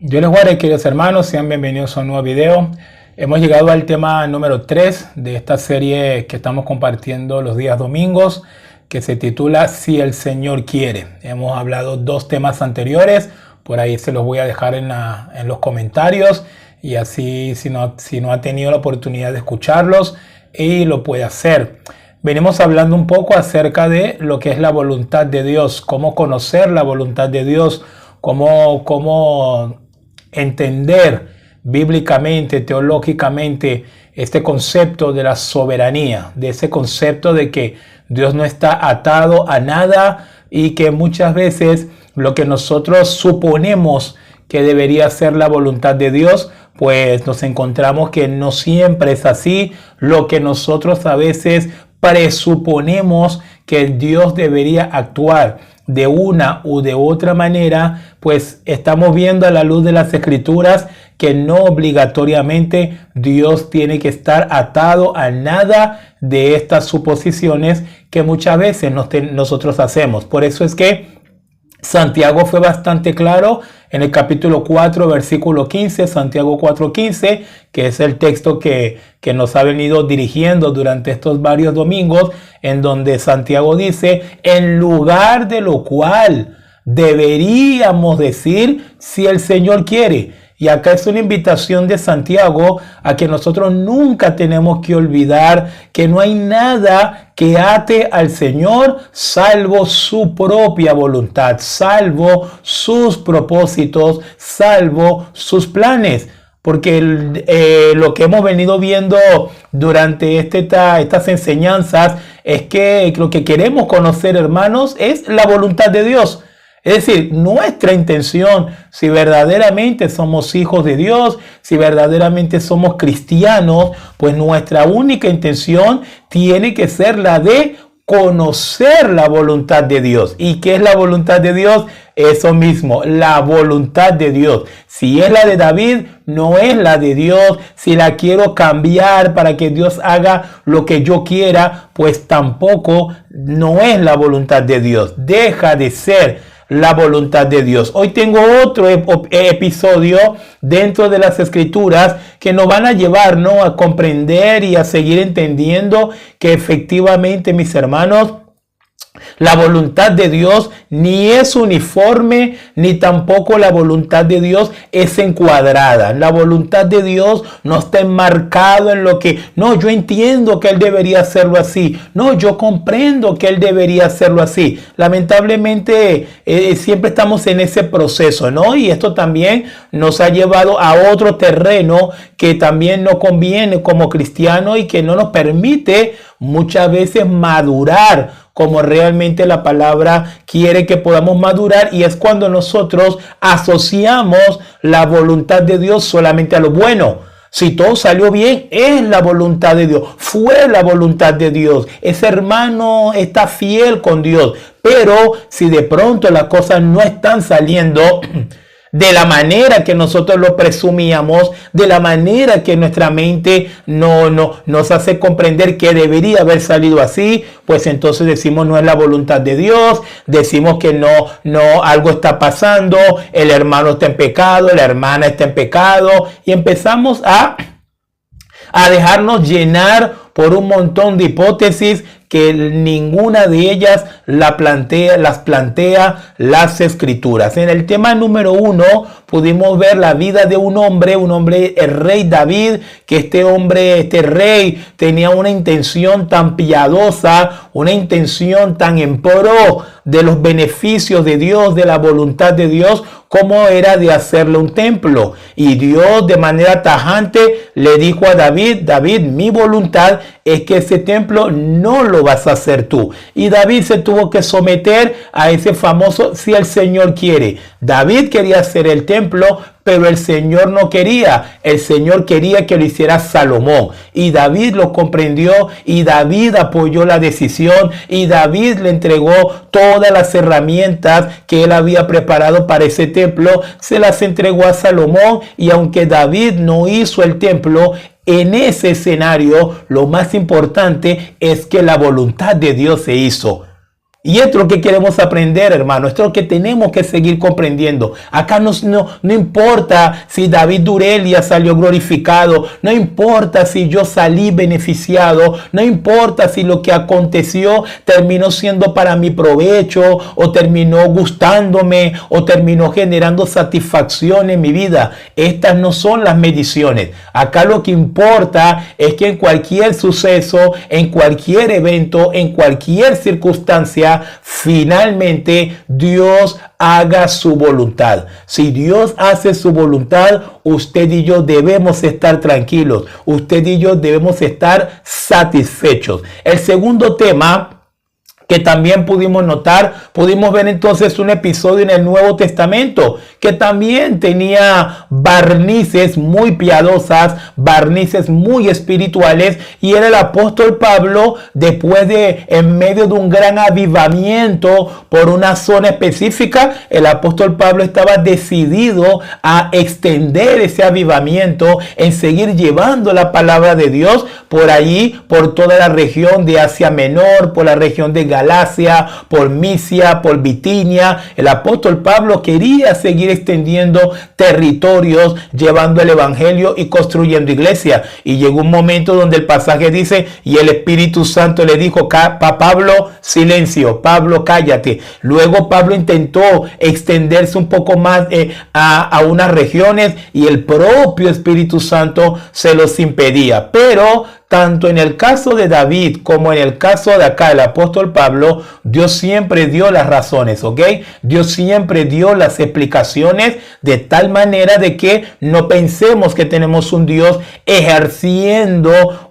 Dios les guarde, queridos hermanos, sean bienvenidos a un nuevo video. Hemos llegado al tema número 3 de esta serie que estamos compartiendo los días domingos, que se titula Si el Señor quiere. Hemos hablado dos temas anteriores, por ahí se los voy a dejar en los comentarios, y así si no ha tenido la oportunidad de escucharlos, y lo puede hacer. Venimos hablando un poco acerca de lo que es la voluntad de Dios, cómo conocer la voluntad de Dios, cómo entender bíblicamente, teológicamente, este concepto de la soberanía, de ese concepto de que Dios no está atado a nada y que muchas veces lo que nosotros suponemos que debería ser la voluntad de Dios, pues nos encontramos que no siempre es así. Lo que nosotros a veces presuponemos que Dios debería actuar de una u de otra manera, pues estamos viendo a la luz de las Escrituras que no obligatoriamente Dios tiene que estar atado a nada de estas suposiciones que muchas veces nosotros hacemos. Por eso es que Santiago fue bastante claro en el capítulo 4, versículo 15, Santiago 4:15, que es el texto que nos ha venido dirigiendo durante estos varios domingos, en donde Santiago dice: en lugar de lo cual deberíamos decir, si el Señor quiere. Y acá es una invitación de Santiago a que nosotros nunca tenemos que olvidar que no hay nada que ate al Señor salvo su propia voluntad, salvo sus propósitos, salvo sus planes. Porque lo que hemos venido viendo durante estas enseñanzas es que lo que queremos conocer, hermanos, es la voluntad de Dios. Es decir, nuestra intención, si verdaderamente somos hijos de Dios, si verdaderamente somos cristianos, pues nuestra única intención tiene que ser la de conocer la voluntad de Dios. ¿Y qué es la voluntad de Dios? Eso mismo, la voluntad de Dios. Si es la de David, no es la de Dios. Si la quiero cambiar para que Dios haga lo que yo quiera, pues tampoco no es la voluntad de Dios. Deja de ser la voluntad de Dios. Hoy tengo otro episodio dentro de las Escrituras que nos van a llevar, ¿no?, a comprender y a seguir entendiendo que efectivamente, mis hermanos, la voluntad de Dios ni es uniforme, ni tampoco la voluntad de Dios es encuadrada. La voluntad de Dios no está enmarcado en lo que, no, yo entiendo que Él debería hacerlo así. No, yo comprendo que Él debería hacerlo así. Lamentablemente, siempre estamos en ese proceso, ¿no? Y esto también nos ha llevado a otro terreno que también no conviene como cristiano y que no nos permite muchas veces madurar como realmente la palabra quiere que podamos madurar, y es cuando nosotros asociamos la voluntad de Dios solamente a lo bueno. Si todo salió bien, es la voluntad de Dios, fue la voluntad de Dios, ese hermano está fiel con Dios. Pero si de pronto las cosas no están saliendo de la manera que nosotros lo presumíamos, de la manera que nuestra mente nos hace comprender que debería haber salido así, pues entonces decimos no es la voluntad de Dios, decimos que no, algo está pasando, el hermano está en pecado, la hermana está en pecado, y empezamos a dejarnos llenar por un montón de hipótesis que ninguna de ellas las plantea las Escrituras. En el tema número 1 pudimos ver la vida de un hombre, el rey David, que este rey tenía una intención tan piadosa, una intención tan en pro de los beneficios de Dios, de la voluntad de Dios, como era de hacerle un templo. Y Dios de manera tajante le dijo a David: David, mi voluntad es que ese templo no lo vas a hacer tú. Y David se tuvo que someter a ese famoso si el Señor quiere. David quería hacer el templo, pero el Señor no quería. El Señor quería que lo hiciera Salomón. Y David lo comprendió, y David apoyó la decisión, y David le entregó todas las herramientas que él había preparado para ese templo. Se las entregó a Salomón, y aunque David no hizo el templo, en ese escenario lo más importante es que la voluntad de Dios se hizo. Y esto es lo que queremos aprender, hermano. Esto es lo que tenemos que seguir comprendiendo. Acá no importa si David Durelia salió glorificado. No importa si yo salí beneficiado. No importa si lo que aconteció terminó siendo para mi provecho, o terminó gustándome, o terminó generando satisfacción en mi vida. Estas no son las mediciones. Acá lo que importa es que en cualquier suceso, en cualquier evento, en cualquier circunstancia, finalmente Dios haga su voluntad. Si Dios hace su voluntad, usted y yo debemos estar tranquilos. Usted y yo debemos estar satisfechos. El segundo tema que también pudimos notar, pudimos ver entonces un episodio en el Nuevo Testamento que también tenía barnices muy piadosas, barnices muy espirituales, y era el apóstol Pablo, después de, en medio de un gran avivamiento por una zona específica, el apóstol Pablo estaba decidido a extender ese avivamiento, en seguir llevando la palabra de Dios por allí, por toda la región de Asia Menor, por la región de Galacia, por Misia, por Bitinia. El apóstol Pablo quería seguir extendiendo territorios, llevando el evangelio y construyendo iglesia. Y llegó un momento donde el pasaje dice, y el Espíritu Santo le dijo, Pablo, silencio, Pablo, cállate. Luego Pablo intentó extenderse un poco más a unas regiones, y el propio Espíritu Santo se los impedía. Pero tanto en el caso de David como en el caso de acá, el apóstol Pablo, Dios siempre dio las razones, ¿ok? Dios siempre dio las explicaciones, de tal manera de que no pensemos que tenemos un Dios ejerciendo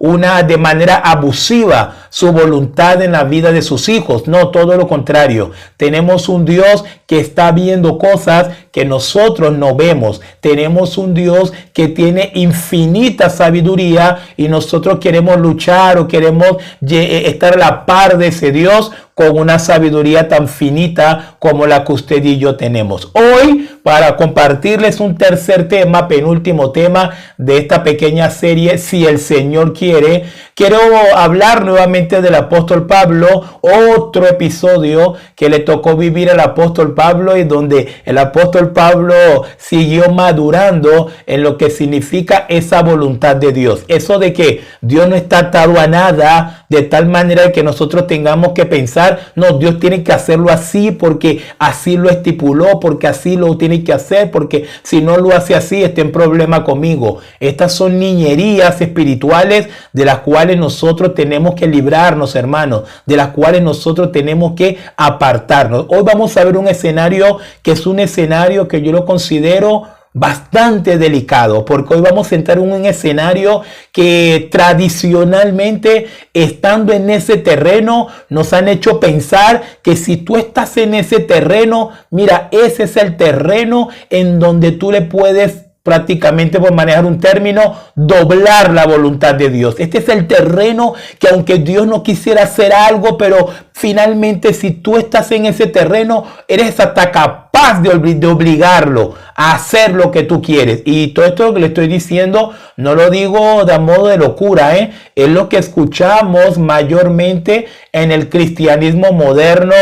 de manera abusiva su voluntad en la vida de sus hijos. No, todo lo contrario. Tenemos un Dios que está viendo cosas que nosotros no vemos. Tenemos un Dios que tiene infinita sabiduría, y nosotros queremos luchar o queremos estar a la par de ese Dios con una sabiduría tan finita como la que usted y yo tenemos. Hoy, para compartirles un tercer tema, penúltimo tema de esta pequeña serie, Si el Señor quiere, quiero hablar nuevamente del apóstol Pablo, otro episodio que le tocó vivir al apóstol Pablo, y donde el apóstol Pablo siguió madurando en lo que significa esa voluntad de Dios. Eso de que Dios no está atado a nada, de tal manera que nosotros tengamos que pensar, no, Dios tiene que hacerlo así porque así lo estipuló, porque así lo tiene que hacer, porque si no lo hace así está en problema conmigo. Estas son niñerías espirituales de las cuales nosotros tenemos que librarnos, hermanos, de las cuales nosotros tenemos que apartarnos. Hoy vamos a ver un escenario que es un escenario que yo lo considero bastante delicado, porque hoy vamos a entrar en un escenario que tradicionalmente, estando en ese terreno, nos han hecho pensar que si tú estás en ese terreno, mira, ese es el terreno en donde tú le puedes, prácticamente, por manejar un término, doblar la voluntad de Dios. Este es el terreno que, aunque Dios no quisiera hacer algo, pero finalmente, si tú estás en ese terreno, eres hasta capaz de obligarlo a hacer lo que tú quieres. Y todo esto que le estoy diciendo no lo digo de modo de locura, es lo que escuchamos mayormente en el cristianismo moderno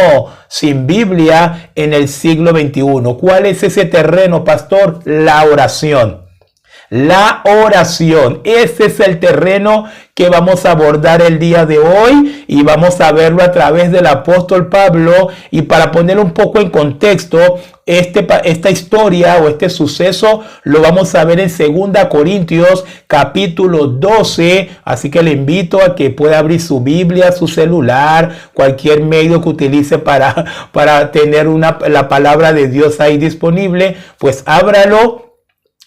sin Biblia en el siglo XXI. ¿Cuál es ese terreno, pastor? La oración. La oración, ese es el terreno que vamos a abordar el día de hoy, y vamos a verlo a través del apóstol Pablo. Y para poner un poco en contexto, esta historia o este suceso lo vamos a ver en 2 Corintios capítulo 12, así que le invito a que pueda abrir su Biblia, su celular, cualquier medio que utilice para tener la palabra de Dios ahí disponible, pues ábralo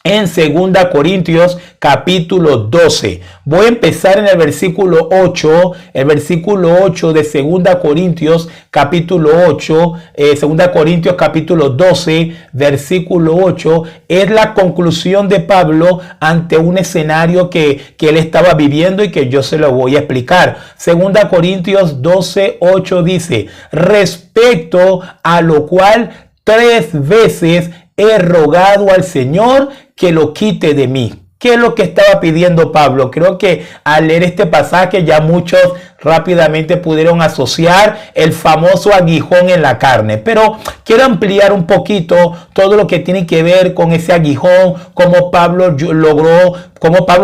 en 2 Corintios capítulo 12. Voy a empezar en el versículo 8, de 2 Corintios capítulo 8, 2 Corintios capítulo 12, versículo 8, es la conclusión de Pablo ante un escenario que él estaba viviendo y que yo se lo voy a explicar. 2 Corintios 12, 8 dice, respecto a lo cual 3 veces he rogado al Señor que lo quite de mí. ¿Qué es lo que estaba pidiendo Pablo? Creo que al leer este pasaje ya muchos rápidamente pudieron asociar el famoso aguijón en la carne. Pero quiero ampliar un poquito todo lo que tiene que ver con ese aguijón, cómo Pablo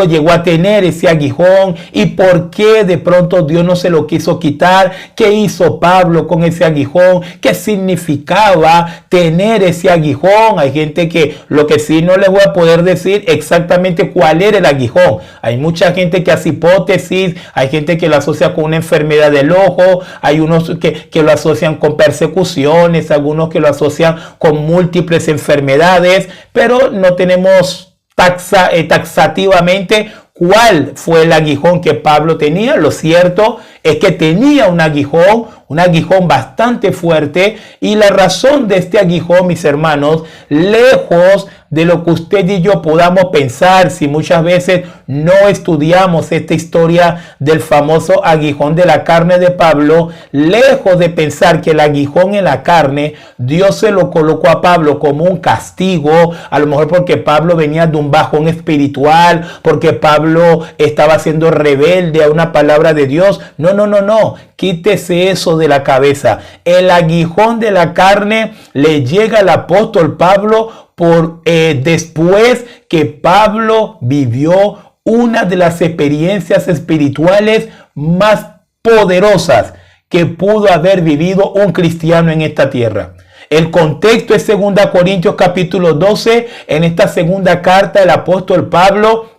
llegó a tener ese aguijón y por qué de pronto Dios no se lo quiso quitar. ¿Qué hizo Pablo con ese aguijón? ¿Qué significaba tener ese aguijón? Hay gente que lo que sí no les voy a poder decir exactamente cuál era el aguijón. Hay mucha gente que hace hipótesis, hay gente que lo asocia con una enfermedad del ojo, hay unos que lo asocian con persecuciones, algunos que lo asocian con múltiples enfermedades, pero no tenemos taxativamente cuál fue el aguijón que Pablo tenía. Lo cierto es que tenía un aguijón bastante fuerte, y la razón de este aguijón, mis hermanos, lejos de lo que usted y yo podamos pensar, si muchas veces no estudiamos esta historia del famoso aguijón de la carne de Pablo, lejos de pensar que el aguijón en la carne Dios se lo colocó a Pablo como un castigo, a lo mejor porque Pablo venía de un bajón espiritual, porque Pablo estaba siendo rebelde a una palabra de Dios. No, quítese eso de la cabeza. El aguijón de la carne le llega al apóstol Pablo después que Pablo vivió una de las experiencias espirituales más poderosas que pudo haber vivido un cristiano en esta tierra. El contexto es 2 Corintios capítulo 12. En esta segunda carta el apóstol Pablo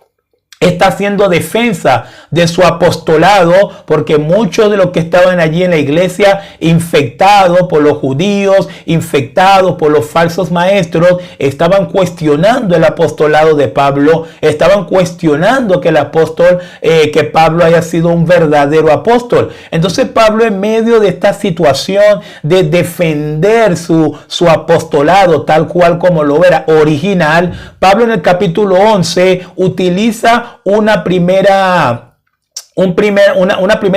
está haciendo defensa de su apostolado, porque muchos de los que estaban allí en la iglesia, infectados por los judíos, infectados por los falsos maestros, estaban cuestionando el apostolado de Pablo, estaban cuestionando que que Pablo haya sido un verdadero apóstol. Entonces Pablo, en medio de esta situación de defender su apostolado tal cual como lo era original, Pablo en el capítulo 11 utiliza una primera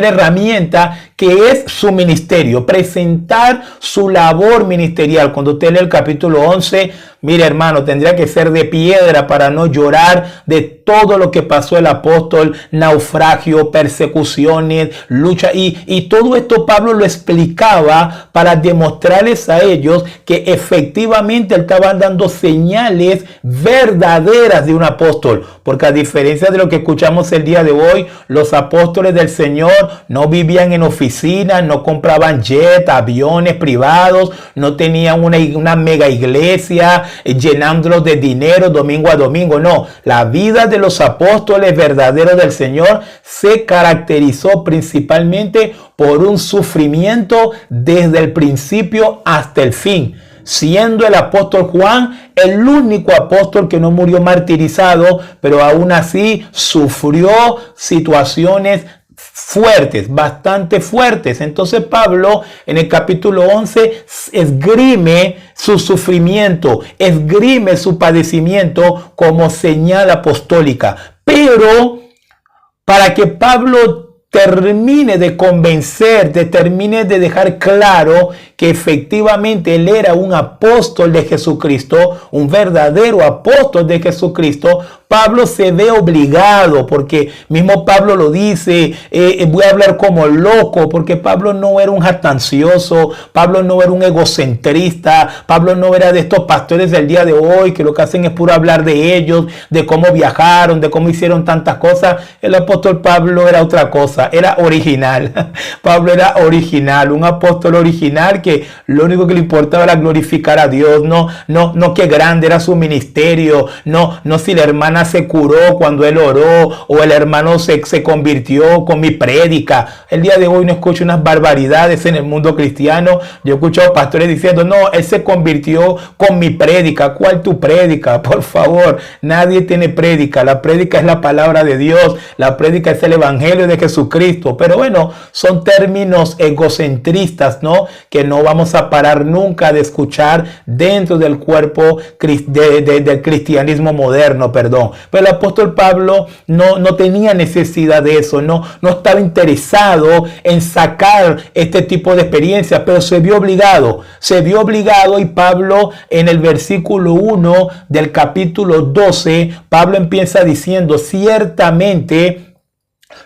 herramienta, que es su ministerio, presentar su labor ministerial. Cuando usted lee el capítulo 11, mire, hermano, tendría que ser de piedra para no llorar de todo lo que pasó el apóstol: naufragio, persecuciones, lucha, y todo esto Pablo lo explicaba para demostrarles a ellos que efectivamente él estaba dando señales verdaderas de un apóstol, porque a diferencia de lo que escuchamos el día de hoy, los apóstoles del Señor no vivían en oficinas, no compraban jet, aviones privados, no tenían una mega iglesia llenándolos de dinero domingo a domingo. No, la vida de los apóstoles verdaderos del Señor se caracterizó principalmente por un sufrimiento desde el principio hasta el fin, siendo el apóstol Juan el único apóstol que no murió martirizado, pero aún así sufrió situaciones fuertes, bastante fuertes. Entonces Pablo en el capítulo 11 esgrime su sufrimiento, esgrime su padecimiento como señal apostólica. Pero para que Pablo termine de convencer, termine de dejar claro que efectivamente él era un apóstol de Jesucristo, un verdadero apóstol de Jesucristo, Pablo se ve obligado, porque mismo Pablo lo dice, voy a hablar como loco, porque Pablo no era un jactancioso, Pablo no era un egocentrista, Pablo no era de estos pastores del día de hoy que lo que hacen es puro hablar de ellos, de cómo viajaron, de cómo hicieron tantas cosas. El apóstol Pablo era otra cosa, era original. Pablo era original, un apóstol original que lo único que le importaba era glorificar a Dios, no qué grande era su ministerio, no si la hermana se curó cuando él oró, o el hermano se convirtió con mi prédica. El día de hoy no escucho unas barbaridades en el mundo cristiano. Yo he escuchado pastores diciendo, no, él se convirtió con mi prédica. ¿Cuál tu prédica? Por favor, nadie tiene prédica. La prédica es la palabra de Dios, la prédica es el evangelio de Jesucristo. Pero bueno, son términos egocentristas, ¿no?, que no vamos a parar nunca de escuchar dentro del cuerpo del cristianismo moderno, perdón. Pero el apóstol Pablo no tenía necesidad de eso, no estaba interesado en sacar este tipo de experiencias, pero se vio obligado, y Pablo en el versículo 1 del capítulo 12, Pablo empieza diciendo, ciertamente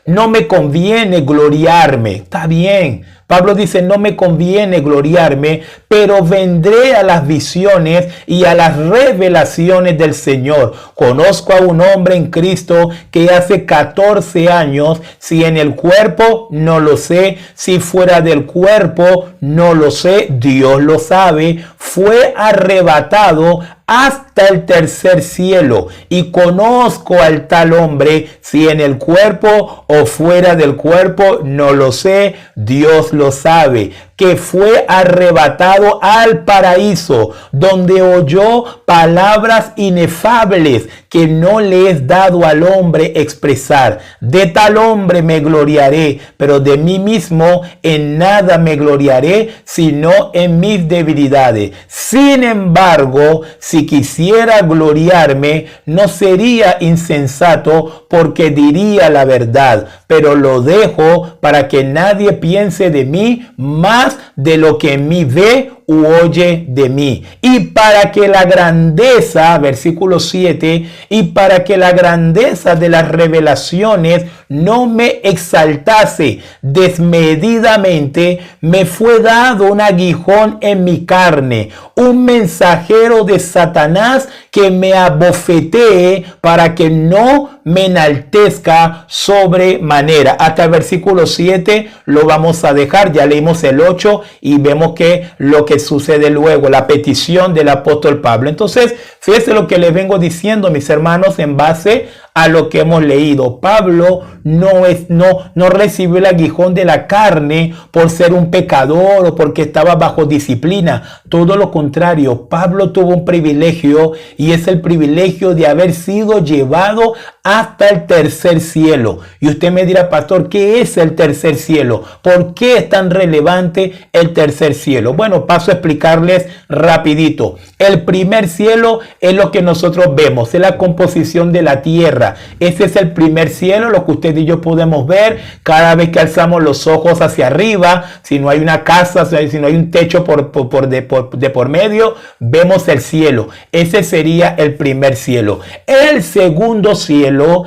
No me conviene gloriarme. Está bien. Pablo dice, no me conviene gloriarme, pero vendré a las visiones y a las revelaciones del Señor. Conozco a un hombre en Cristo que hace 14 años, si en el cuerpo, no lo sé, si fuera del cuerpo, no lo sé, Dios lo sabe, fue arrebatado hasta el tercer cielo, y conozco al tal hombre, si en el cuerpo o fuera del cuerpo, no lo sé, Dios lo sabe, que fue arrebatado al paraíso, donde oyó palabras inefables que no le es dado al hombre expresar. De tal hombre me gloriaré, pero de mí mismo en nada me gloriaré, sino en mis debilidades. Sin embargo, si quisiera gloriarme, no sería insensato, porque diría la verdad, pero lo dejo para que nadie piense de mí más de lo que en mí ve u oye de mí. Y para que la grandeza, versículo 7, y para que la grandeza de las revelaciones no me exaltase desmedidamente, me fue dado un aguijón en mi carne, un mensajero de Satanás que me abofetee para que no me enaltezca sobremanera. Hasta el versículo 7 lo vamos a dejar. Ya leímos el 8 y vemos que lo que sucede luego, la petición del apóstol Pablo. Entonces, fíjense lo que les vengo diciendo, mis hermanos, en base a lo que hemos leído. Pablo no recibió el aguijón de la carne por ser un pecador o porque estaba bajo disciplina. Todo lo contrario, Pablo tuvo un privilegio, y es el privilegio de haber sido llevado hasta el tercer cielo. Y usted me dirá, pastor, ¿qué es el tercer cielo? ¿Por qué es tan relevante el tercer cielo? Bueno, paso a explicarles rapidito. El primer cielo es lo que nosotros vemos, es la composición de la tierra. Ese es el primer cielo, lo que usted y yo podemos ver cada vez que alzamos los ojos hacia arriba. Si no hay una casa, si no hay un techo de por medio, vemos el cielo. Ese sería el primer cielo. El segundo cielo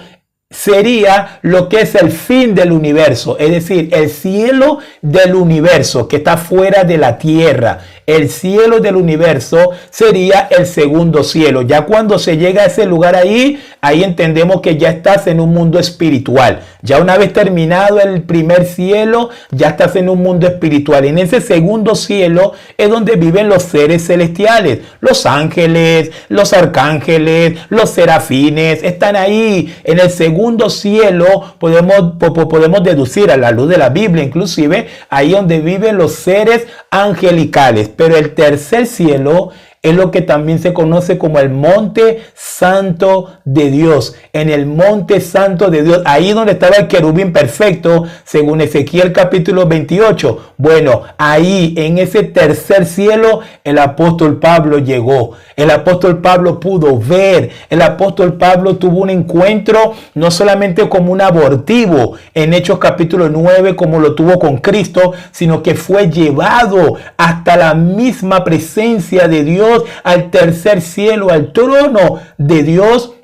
sería lo que es el fin del universo, es decir, el cielo del universo que está fuera de la tierra. El cielo del universo sería el segundo cielo. Ya cuando se llega a ese lugar ahí entendemos que ya estás en un mundo espiritual. Ya una vez terminado el primer cielo, ya estás en un mundo espiritual. En ese segundo cielo es donde viven los seres celestiales, los ángeles, los arcángeles, los serafines, están ahí. En el segundo cielo podemos deducir a la luz de la Biblia, inclusive, ahí donde viven los seres angelicales. Pero el tercer cielo es lo que también se conoce como el monte santo de Dios. En el monte santo de Dios, ahí donde estaba el querubín perfecto, según Ezequiel capítulo 28. Bueno, ahí en ese tercer cielo el apóstol Pablo llegó. El apóstol Pablo pudo ver. El apóstol Pablo tuvo un encuentro no solamente como un abortivo en Hechos capítulo 9 como lo tuvo con Cristo, sino que fue llevado hasta la misma presencia de Dios, al tercer cielo, al trono de Dios.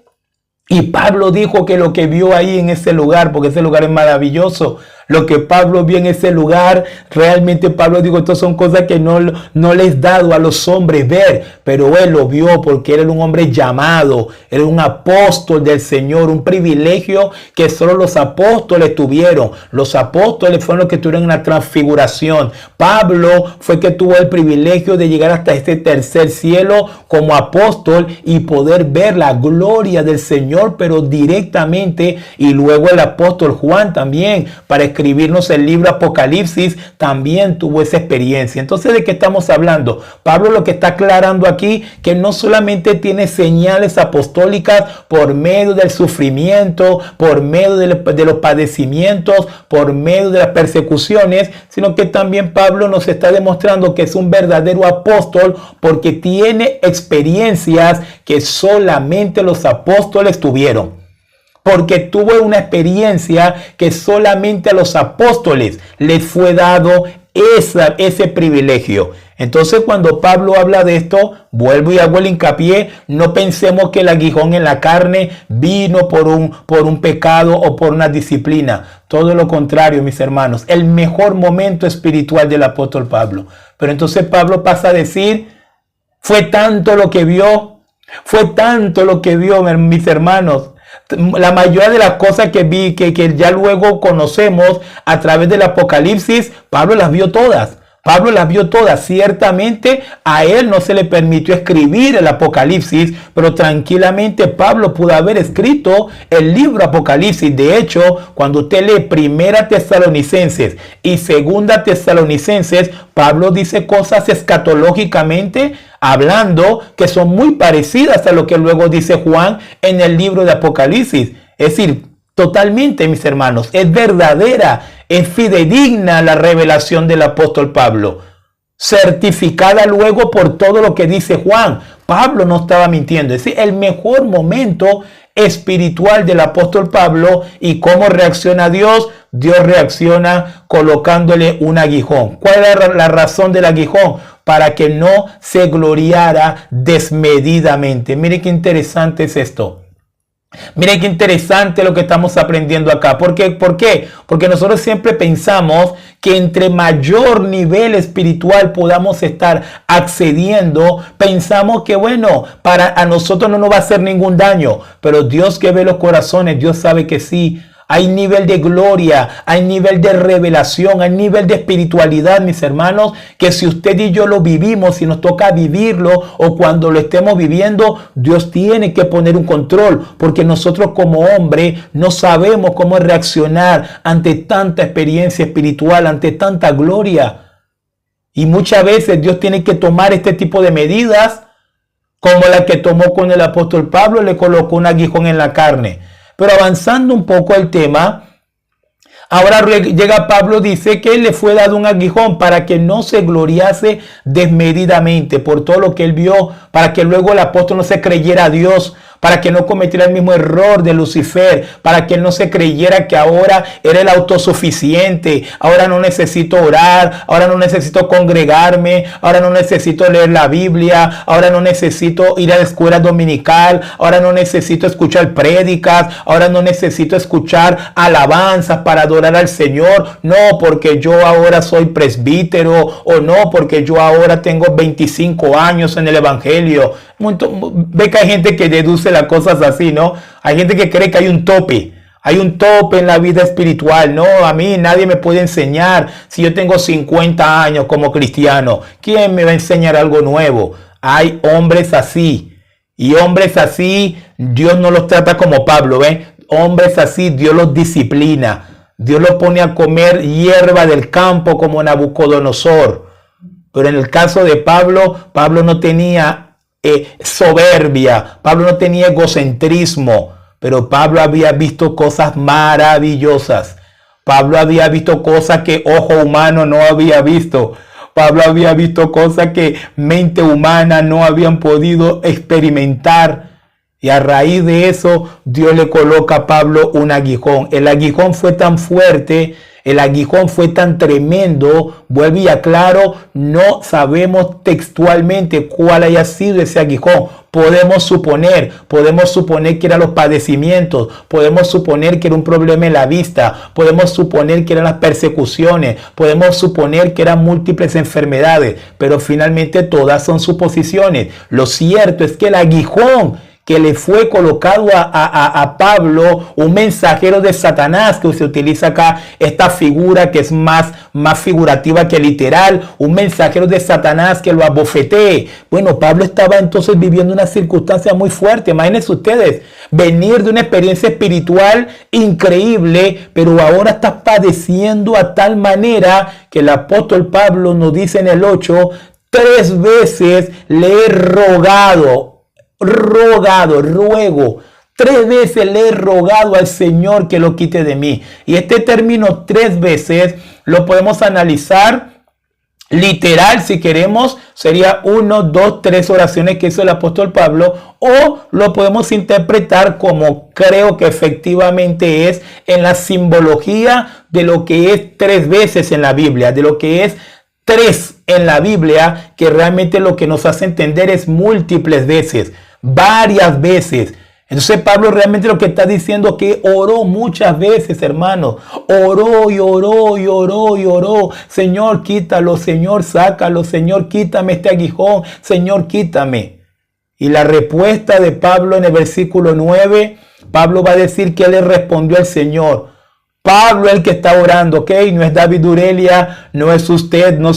Y Pablo dijo que lo que vio ahí en ese lugar, porque ese lugar es maravilloso, lo que Pablo vio en ese lugar, realmente Pablo dijo, estas son cosas que no les he dado a los hombres ver, pero él lo vio porque él era un hombre llamado, era un apóstol del Señor, un privilegio que solo los apóstoles tuvieron. Los apóstoles fueron los que tuvieron una transfiguración. Pablo fue que tuvo el privilegio de llegar hasta este tercer cielo como apóstol y poder ver la gloria del Señor, pero directamente. Y luego el apóstol Juan también, para escribirnos el libro Apocalipsis, también tuvo esa experiencia. Entonces, ¿de qué estamos hablando? Pablo lo que está aclarando aquí, que no solamente tiene señales apostólicas por medio del sufrimiento, por medio de los padecimientos, por medio de las persecuciones, sino que también Pablo nos está demostrando que es un verdadero apóstol porque tiene experiencias que solamente los apóstoles tuvieron. porque tuvo una experiencia que solamente a los apóstoles les fue dado ese privilegio. Entonces, cuando Pablo habla de esto, vuelvo y hago el hincapié, no pensemos que el aguijón en la carne vino por un pecado o por una disciplina. Todo lo contrario, mis hermanos, el mejor momento espiritual del apóstol Pablo. Pero entonces Pablo pasa a decir, fue tanto lo que vio, mis hermanos. La mayoría de las cosas que vi, que ya luego conocemos a través del Apocalipsis, Pablo las vio todas. Ciertamente a él no se le permitió escribir el Apocalipsis, pero tranquilamente Pablo pudo haber escrito el libro Apocalipsis. De hecho, cuando usted lee Primera Tesalonicenses y Segunda Tesalonicenses, Pablo dice cosas escatológicamente hablando que son muy parecidas a lo que luego dice Juan en el libro de Apocalipsis. Es decir, totalmente, mis hermanos, es verdadera, es fidedigna la revelación del apóstol Pablo, certificada luego por todo lo que dice Juan. Pablo no estaba mintiendo. Es decir, el mejor momento espiritual del apóstol Pablo. ¿Y cómo reacciona Dios? Dios reacciona colocándole un aguijón. ¿Cuál era la razón del aguijón? Para que no se gloriara desmedidamente. Mire qué interesante es esto. Miren qué interesante lo que estamos aprendiendo acá. ¿Por qué? Porque nosotros siempre pensamos que entre mayor nivel espiritual podamos estar accediendo, pensamos que bueno, a nosotros no nos va a hacer ningún daño. Pero Dios que ve los corazones, Dios sabe que sí. Hay nivel de gloria, hay nivel de revelación, hay nivel de espiritualidad, mis hermanos, que si usted y yo lo vivimos, si nos toca vivirlo o cuando lo estemos viviendo, Dios tiene que poner un control, porque nosotros como hombre no sabemos cómo reaccionar ante tanta experiencia espiritual, ante tanta gloria. Y muchas veces Dios tiene que tomar este tipo de medidas, como la que tomó con el apóstol Pablo, le colocó un aguijón en la carne. Pero avanzando un poco el tema, ahora llega Pablo, dice que le fue dado un aguijón para que no se gloriase desmedidamente por todo lo que él vio, para que luego el apóstol no se creyera a Dios, para que no cometiera el mismo error de Lucifer, para que él no se creyera que ahora era el autosuficiente, ahora no necesito orar, ahora no necesito congregarme, ahora no necesito leer la Biblia, ahora no necesito ir a la escuela dominical, ahora no necesito escuchar prédicas, ahora no necesito escuchar alabanzas para adorar al Señor, no porque yo ahora soy presbítero o no porque yo ahora tengo 25 años en el Evangelio. Ve que hay gente que deduce las cosas así, ¿no? Hay gente que cree que hay un tope en la vida espiritual. No, a mí nadie me puede enseñar. Si yo tengo 50 años como cristiano, ¿quién me va a enseñar algo nuevo? Hay hombres así, y hombres así Dios no los trata como Pablo, ¿ven? Hombres así Dios los disciplina, Dios los pone a comer hierba del campo como Nabucodonosor. Pero en el caso de Pablo no tenía soberbia, Pablo no tenía egocentrismo, pero Pablo había visto cosas maravillosas. Pablo había visto cosas que ojo humano no había visto. Pablo había visto cosas que mente humana no habían podido experimentar. Y a raíz de eso, Dios le coloca a Pablo un aguijón. El aguijón fue tan fuerte, el aguijón fue tan tremendo, vuelvo y aclaro, no sabemos textualmente cuál haya sido ese aguijón. Podemos suponer que eran los padecimientos, podemos suponer que era un problema en la vista, podemos suponer que eran las persecuciones, podemos suponer que eran múltiples enfermedades, pero finalmente todas son suposiciones. Lo cierto es que el aguijón que le fue colocado a Pablo, un mensajero de Satanás, que se utiliza acá esta figura que es más figurativa que literal, un mensajero de Satanás que lo abofetee. Bueno, Pablo estaba entonces viviendo una circunstancia muy fuerte. Imagínense ustedes, venir de una experiencia espiritual increíble, pero ahora estás padeciendo a tal manera que el apóstol Pablo nos dice en el 8, 3 veces le he ruego, 3 veces le he rogado al Señor que lo quite de mí. Y este término 3 veces lo podemos analizar literal, si queremos, sería 1, 2, 3 oraciones que hizo el apóstol Pablo, o lo podemos interpretar como creo que efectivamente es en la simbología de lo que es 3 veces en la Biblia, de lo que es 3 en la Biblia, que realmente lo que nos hace entender es múltiples veces, varias veces. Entonces Pablo realmente lo que está diciendo es que oró muchas veces, hermano. Oró y oró y oró y oró. Señor, quítalo. Señor, sácalo. Señor, quítame este aguijón. Señor, quítame. Y la respuesta de Pablo en el versículo 9, Pablo va a decir que él le respondió al Señor. Pablo es el que está orando, ¿ok? No es David Urelia, no es usted, no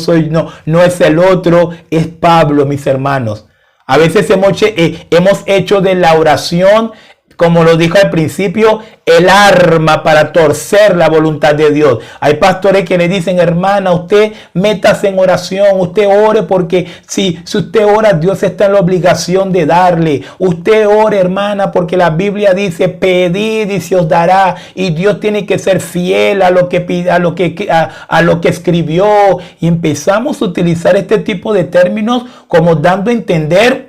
es el otro, es Pablo, mis hermanos. A veces hemos hecho de la oración, como lo dijo al principio, el arma para torcer la voluntad de Dios. Hay pastores que le dicen, hermana, usted métase en oración, usted ore, porque si usted ora, Dios está en la obligación de darle. Usted ore, hermana, porque la Biblia dice, pedid y se os dará. Y Dios tiene que ser fiel a lo que escribió. Y empezamos a utilizar este tipo de términos como dando a entender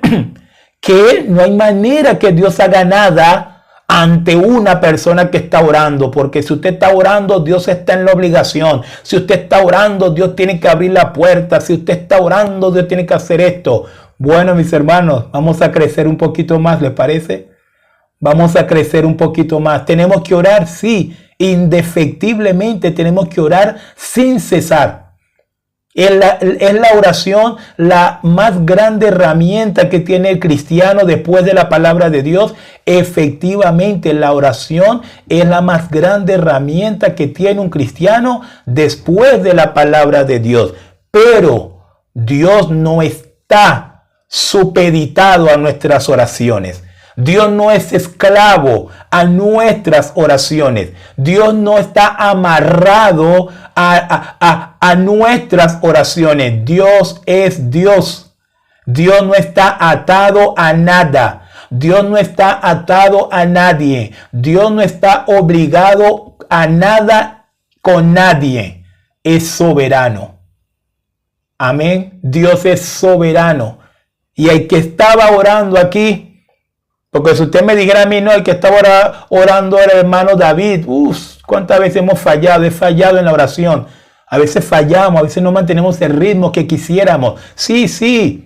que no hay manera que Dios haga nada ante una persona que está orando, porque si usted está orando, Dios está en la obligación. Si usted está orando, Dios tiene que abrir la puerta. Si usted está orando, Dios tiene que hacer esto. Bueno, mis hermanos, vamos a crecer un poquito más, ¿les parece? Vamos a crecer un poquito más. Tenemos que orar, sí, indefectiblemente tenemos que orar sin cesar. Es la oración la más grande herramienta que tiene el cristiano después de la palabra de Dios. Efectivamente, la oración es la más grande herramienta que tiene un cristiano después de la palabra de Dios. Pero Dios no está supeditado a nuestras oraciones. Dios no es esclavo a nuestras oraciones. Dios no está amarrado a nuestras oraciones. Dios es Dios. Dios no está atado a nada. Dios no está atado a nadie. Dios no está obligado a nada con nadie. Es soberano. Amén. Dios es soberano. Y el que estaba orando aquí, porque si usted me dijera a mí, no, el que estaba orando era el hermano David. ¿Cuántas veces hemos fallado? He fallado en la oración. A veces fallamos, a veces no mantenemos el ritmo que quisiéramos. Sí.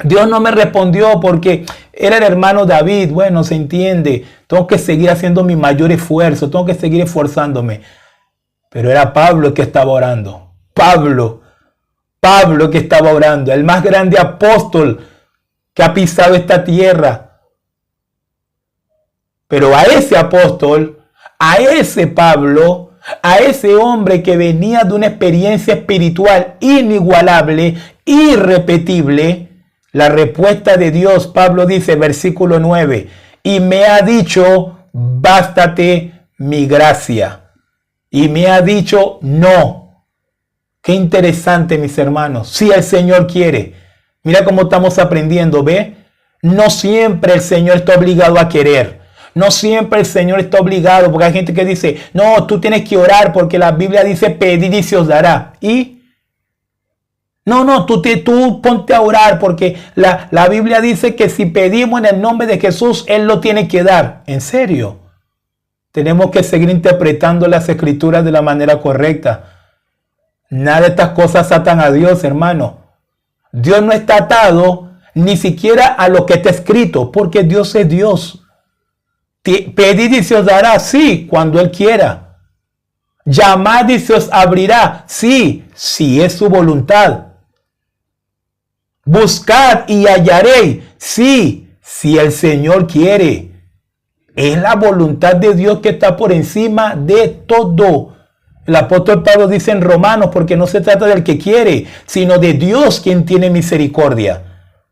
Dios no me respondió porque era el hermano David. Bueno, se entiende. Tengo que seguir haciendo mi mayor esfuerzo. Tengo que seguir esforzándome. Pero era Pablo el que estaba orando. Pablo que estaba orando. El más grande apóstol que ha pisado esta tierra. Pero a ese apóstol, a ese Pablo, a ese hombre que venía de una experiencia espiritual inigualable, irrepetible, la respuesta de Dios, Pablo dice, versículo 9, y me ha dicho, bástate mi gracia. Y me ha dicho, no. Qué interesante, mis hermanos. Si el Señor quiere. Mira cómo estamos aprendiendo, ¿ve? No siempre el Señor está obligado a querer. No siempre el Señor está obligado, porque hay gente que dice, no, tú tienes que orar porque la Biblia dice, pedid y se os dará. Y no, tú ponte a orar porque la Biblia dice que si pedimos en el nombre de Jesús, Él lo tiene que dar. ¿En serio? Tenemos que seguir interpretando las Escrituras de la manera correcta. Nada de estas cosas atan a Dios, hermano. Dios no está atado ni siquiera a lo que está escrito, porque Dios es Dios. Pedid y se os dará, sí, cuando Él quiera. Llamad y se os abrirá, sí, si es su voluntad. Buscad y hallaréis, sí, si el Señor quiere. Es la voluntad de Dios que está por encima de todo. El apóstol Pablo dice en Romanos, porque no se trata del que quiere, sino de Dios quien tiene misericordia.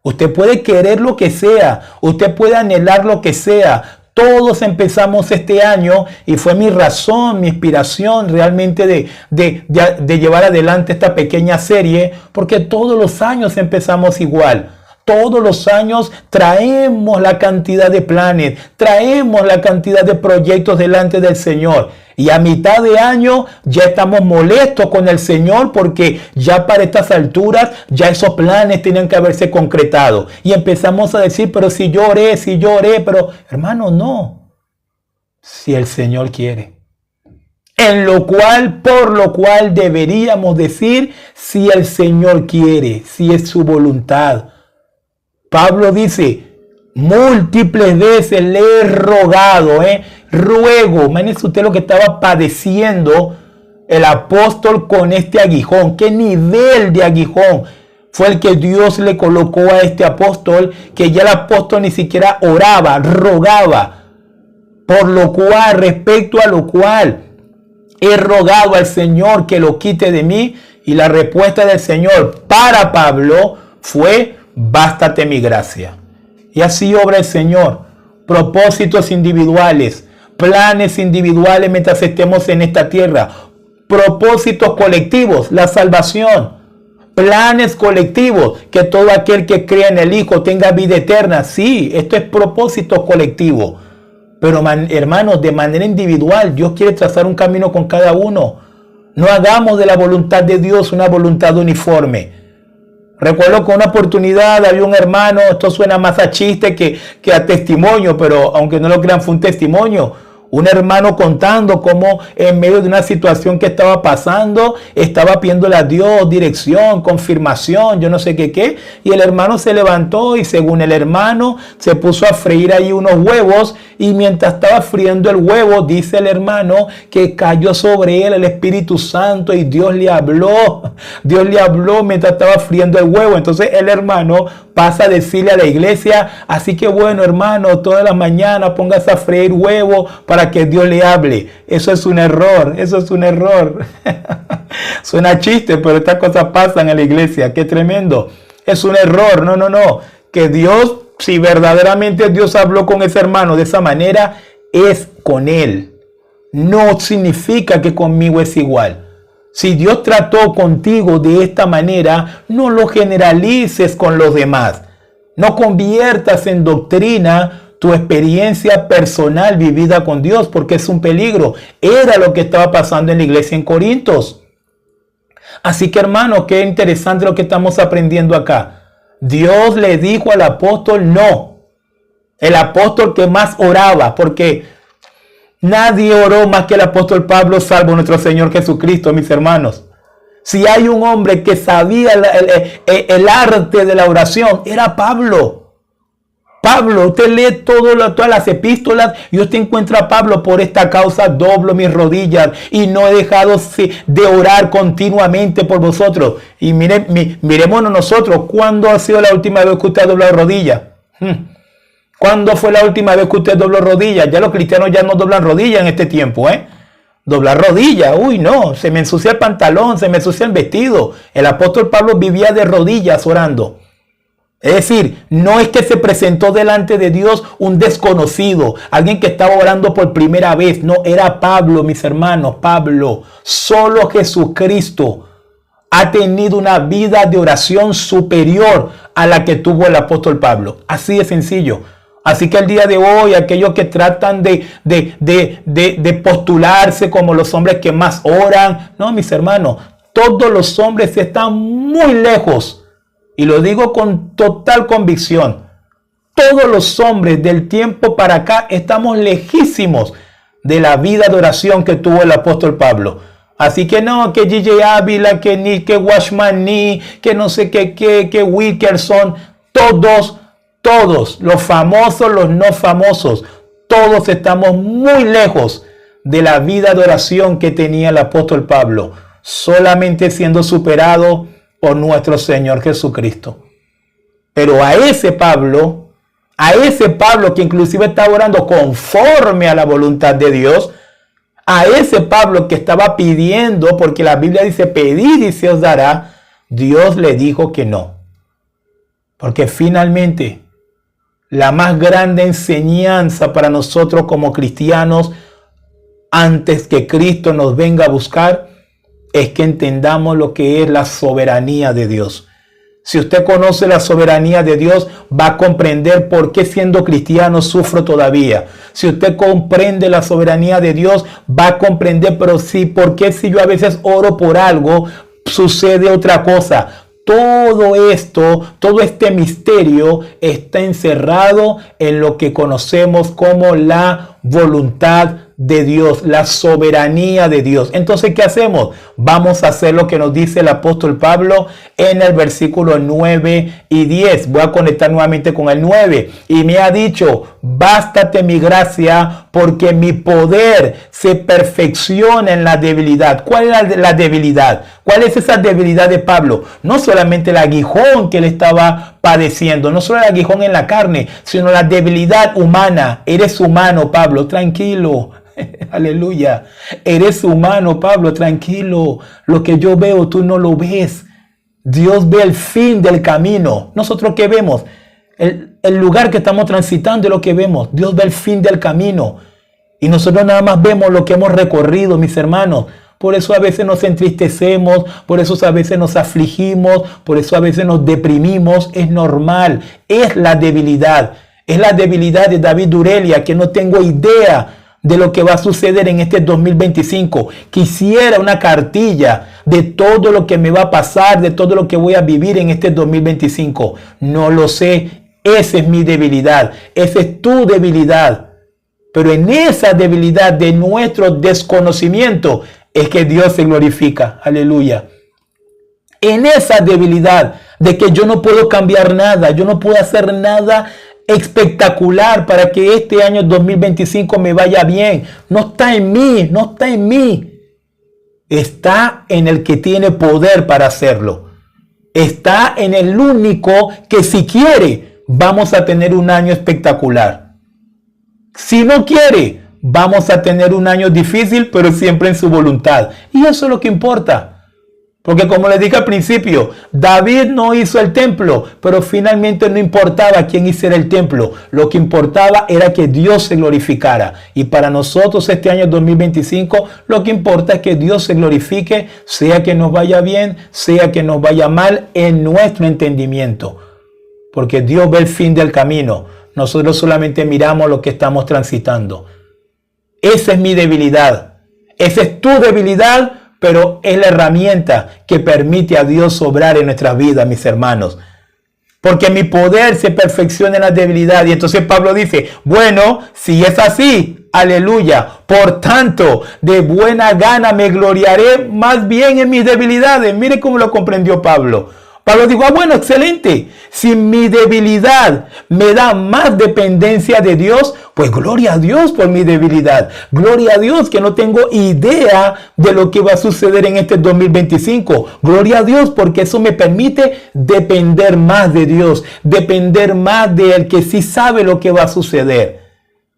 Usted puede querer lo que sea, usted puede anhelar lo que sea. Todos empezamos este año y fue mi razón, mi inspiración realmente de llevar adelante esta pequeña serie, porque todos los años empezamos igual. Todos los años traemos la cantidad de planes, traemos la cantidad de proyectos delante del Señor. Y a mitad de año ya estamos molestos con el Señor porque ya para estas alturas ya esos planes tienen que haberse concretado. Y empezamos a decir, pero si yo oré, pero hermano, no. Si el Señor quiere. Por lo cual deberíamos decir, si el Señor quiere, si es su voluntad. Pablo dice, múltiples veces le he rogado, ruego. Imagínense usted lo que estaba padeciendo el apóstol con este aguijón. ¿Qué nivel de aguijón fue el que Dios le colocó a este apóstol? Que ya el apóstol ni siquiera oraba, rogaba. Por lo cual, respecto a lo cual, he rogado al Señor que lo quite de mí. Y la respuesta del Señor para Pablo fue, bástate mi gracia. Y así obra el Señor. Propósitos individuales, planes individuales mientras estemos en esta tierra. Propósitos colectivos, la salvación. Planes colectivos, que todo aquel que crea en el Hijo tenga vida eterna. Sí, esto es propósito colectivo. Pero hermanos, de manera individual, Dios quiere trazar un camino con cada uno. No hagamos de la voluntad de Dios una voluntad uniforme. Recuerdo que una oportunidad había un hermano, esto suena más a chiste que a testimonio, pero aunque no lo crean fue un testimonio. Un hermano contando cómo en medio de una situación que estaba pasando, estaba pidiéndole a Dios dirección, confirmación, yo no sé qué. Y el hermano se levantó y según el hermano se puso a freír ahí unos huevos. Y mientras estaba friendo el huevo, dice el hermano que cayó sobre él el Espíritu Santo y Dios le habló. Dios le habló mientras estaba friendo el huevo. Entonces el hermano pasa a decirle a la iglesia, así que bueno hermano, todas las mañanas póngase a freír huevo para que Dios le hable. Eso es un error, eso es un error. Suena chiste, pero estas cosas pasan en la iglesia, qué tremendo. Es un error, no. Que Dios, si verdaderamente Dios habló con ese hermano de esa manera, es con él. No significa que conmigo es igual. Si Dios trató contigo de esta manera, no lo generalices con los demás. No conviertas en doctrina tu experiencia personal vivida con Dios, porque es un peligro. Era lo que estaba pasando en la iglesia en Corintios. Así que hermano, qué interesante lo que estamos aprendiendo acá. Dios le dijo al apóstol no. El apóstol que más oraba, porque nadie oró más que el apóstol Pablo, salvo nuestro Señor Jesucristo, mis hermanos. Si hay un hombre que sabía el arte de la oración, era Pablo. Pablo, usted lee todas las epístolas y usted encuentra a Pablo: por esta causa doblo mis rodillas y no he dejado de orar continuamente por vosotros. Y miremonos nosotros, ¿cuándo ha sido la última vez que usted ha doblado rodillas? ¿Cuándo fue la última vez que usted dobló rodillas? Ya los cristianos ya no doblan rodillas en este tiempo, Doblar rodillas, uy no, se me ensucia el pantalón, se me ensucia el vestido. El apóstol Pablo vivía de rodillas orando. Es decir, no es que se presentó delante de Dios un desconocido, alguien que estaba orando por primera vez. No, era Pablo, mis hermanos, Pablo. Solo Jesucristo ha tenido una vida de oración superior a la que tuvo el apóstol Pablo. Así de sencillo. Así que el día de hoy, aquellos que tratan de postularse como los hombres que más oran, no, mis hermanos, todos los hombres están muy lejos. Y lo digo con total convicción. Todos los hombres del tiempo para acá estamos lejísimos de la vida de oración que tuvo el apóstol Pablo. Así que no, que G.J. Ávila, que Watchman Nee, que no sé que Wilkerson, todos, los famosos, los no famosos, todos estamos muy lejos de la vida de oración que tenía el apóstol Pablo, solamente siendo superado por nuestro Señor Jesucristo. Pero a ese Pablo que inclusive estaba orando conforme a la voluntad de Dios, a ese Pablo que estaba pidiendo, porque la Biblia dice pedid y se os dará, Dios le dijo que no. Porque finalmente la más grande enseñanza para nosotros como cristianos, antes que Cristo nos venga a buscar, es que entendamos lo que es la soberanía de Dios. Si usted conoce la soberanía de Dios, va a comprender por qué siendo cristiano sufro todavía. Si usted comprende la soberanía de Dios, va a comprender, pero sí, por qué si yo a veces oro por algo, sucede otra cosa. Todo esto, todo este misterio está encerrado en lo que conocemos como la voluntad de Dios, la soberanía de Dios. Entonces, ¿qué hacemos? Vamos a hacer lo que nos dice el apóstol Pablo en el versículo 9 y 10. Voy a conectar nuevamente con el 9. Y me ha dicho, bástate mi gracia, porque mi poder se perfecciona en la debilidad. ¿Cuál es la debilidad? ¿Cuál es esa debilidad de Pablo? No solamente el aguijón que él estaba padeciendo, no solo el aguijón en la carne, sino la debilidad humana. Eres humano, Pablo, tranquilo. Aleluya. Eres humano, Pablo, tranquilo. Lo que yo veo, tú no lo ves. Dios ve el fin del camino. ¿Nosotros qué vemos? El lugar que estamos transitando es lo que vemos. Dios ve el fin del camino. Y nosotros nada más vemos lo que hemos recorrido, mis hermanos. Por eso a veces nos entristecemos, por eso a veces nos afligimos, por eso a veces nos deprimimos. Es normal, es la debilidad. Es la debilidad de David Durelia, que no tengo idea de lo que va a suceder en este 2025. Quisiera una cartilla de todo lo que me va a pasar, de todo lo que voy a vivir en este 2025. No lo sé. Esa es mi debilidad. Esa es tu debilidad. Pero en esa debilidad de nuestro desconocimiento es que Dios se glorifica. Aleluya. En esa debilidad de que yo no puedo cambiar nada, yo no puedo hacer nada espectacular para que este año 2025 me vaya bien. No está en mí, no está en mí. Está en el que tiene poder para hacerlo. Está en el único que si quiere, vamos a tener un año espectacular. Si no quiere, vamos a tener un año difícil, pero siempre en su voluntad. Y eso es lo que importa. Porque como les dije al principio, David no hizo el templo, pero finalmente no importaba quién hiciera el templo. Lo que importaba era que Dios se glorificara. Y para nosotros este año 2025, lo que importa es que Dios se glorifique, sea que nos vaya bien, sea que nos vaya mal, en nuestro entendimiento. Porque Dios ve el fin del camino. Nosotros solamente miramos lo que estamos transitando. Esa es mi debilidad. Esa es tu debilidad, pero es la herramienta que permite a Dios obrar en nuestras vidas, mis hermanos. Porque mi poder se perfecciona en la debilidad. Y entonces Pablo dice, bueno, si es así, aleluya. Por tanto, de buena gana me gloriaré más bien en mis debilidades. Mire cómo lo comprendió Pablo. Pablo dijo, bueno, excelente. Si mi debilidad me da más dependencia de Dios, pues gloria a Dios por mi debilidad. Gloria a Dios que no tengo idea de lo que va a suceder en este 2025. Gloria a Dios porque eso me permite depender más de Dios. Depender más de Él que sí sabe lo que va a suceder.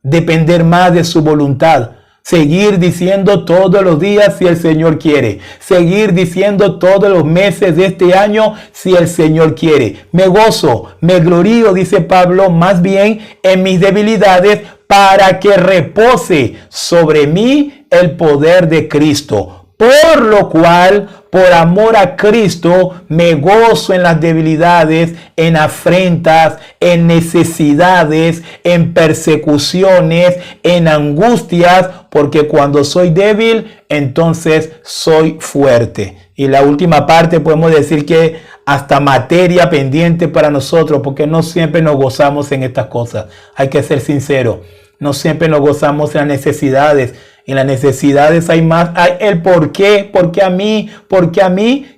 Depender más de su voluntad. Seguir diciendo todos los días si el Señor quiere. Seguir diciendo todos los meses de este año si el Señor quiere. Me gozo, me glorío, dice Pablo, más bien en mis debilidades para que repose sobre mí el poder de Cristo. Por lo cual, por amor a Cristo, me gozo en las debilidades, en afrentas, en necesidades, en persecuciones, en angustias, porque cuando soy débil, entonces soy fuerte. Y la última parte podemos decir que hasta materia pendiente para nosotros, porque no siempre nos gozamos en estas cosas. Hay que ser sincero, no siempre nos gozamos en las necesidades. En las necesidades hay más, hay el por qué a mí,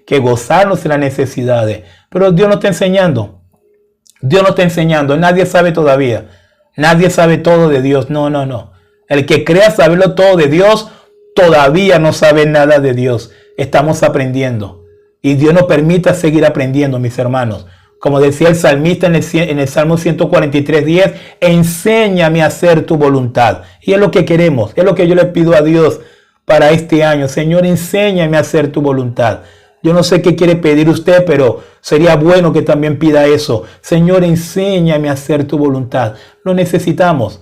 que gozarnos en las necesidades. Pero Dios nos está enseñando. Dios nos está enseñando. Nadie sabe todavía. Nadie sabe todo de Dios. No. El que crea saberlo todo de Dios, todavía no sabe nada de Dios. Estamos aprendiendo. Y Dios nos permita seguir aprendiendo, mis hermanos. Como decía el salmista en el Salmo 143:10, enséñame a hacer tu voluntad. Y es lo que queremos, es lo que yo le pido a Dios para este año. Señor, enséñame a hacer tu voluntad. Yo no sé qué quiere pedir usted, pero sería bueno que también pida eso. Señor, enséñame a hacer tu voluntad. Lo necesitamos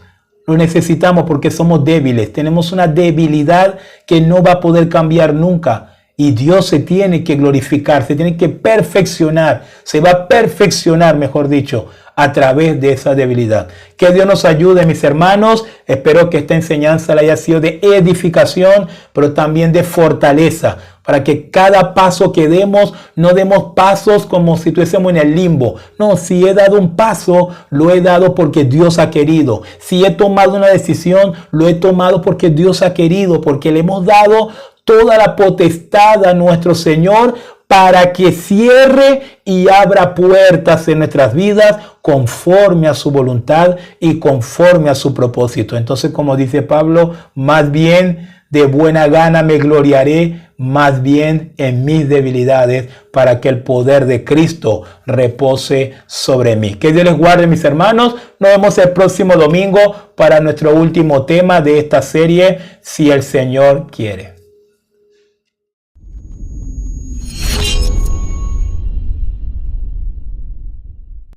porque somos débiles. Tenemos una debilidad que no va a poder cambiar nunca. Y Dios se tiene que glorificar, se tiene que perfeccionar, se va a perfeccionar, mejor dicho, a través de esa debilidad. Que Dios nos ayude, mis hermanos. Espero que esta enseñanza le haya sido de edificación, pero también de fortaleza, para que cada paso que demos, no demos pasos como si estuviésemos en el limbo. No, si he dado un paso, lo he dado porque Dios ha querido. Si he tomado una decisión, lo he tomado porque Dios ha querido, porque le hemos dado toda la potestad a nuestro Señor para que cierre y abra puertas en nuestras vidas conforme a su voluntad y conforme a su propósito. Entonces, como dice Pablo, más bien de buena gana me gloriaré, más bien en mis debilidades, para que el poder de Cristo repose sobre mí. Que Dios les guarde, mis hermanos. Nos vemos el próximo domingo para nuestro último tema de esta serie, Si el Señor quiere.